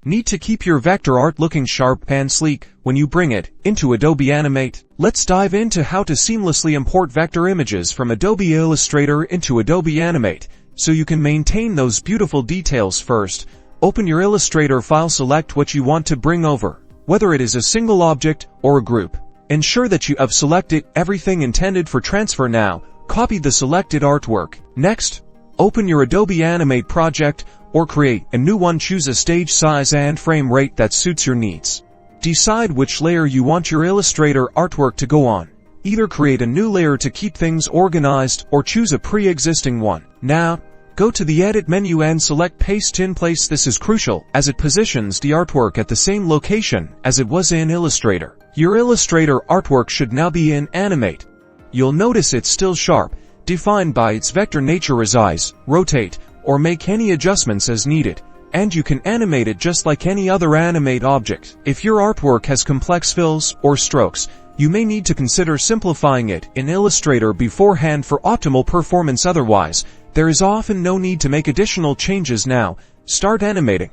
Need to keep your vector art looking sharp and sleek when you bring it into Adobe Animate? Let's dive into how to seamlessly import vector images from Adobe Illustrator into Adobe Animate, so you can maintain those beautiful details. First, open your Illustrator file, select what you want to bring over, whether it is a single object or a group. Ensure that you have selected everything intended for transfer. Now, copy the selected artwork. Next, open your Adobe Animate project or create a new one. Choose a stage size and frame rate that suits your needs. Decide which layer you want your Illustrator artwork to go on. Either create a new layer to keep things organized or choose a pre-existing one. Now, go to the Edit menu and select Paste in Place. This is crucial as it positions the artwork at the same location as it was in Illustrator. Your Illustrator artwork should now be in Animate. You'll notice it's still sharp, defined by its vector nature. Resize, rotate, or make any adjustments as needed, and you can animate it just like any other Animate object. If your artwork has complex fills or strokes, you may need to consider simplifying it in Illustrator beforehand for optimal performance. Otherwise, there is often no need to make additional changes. Now, start animating.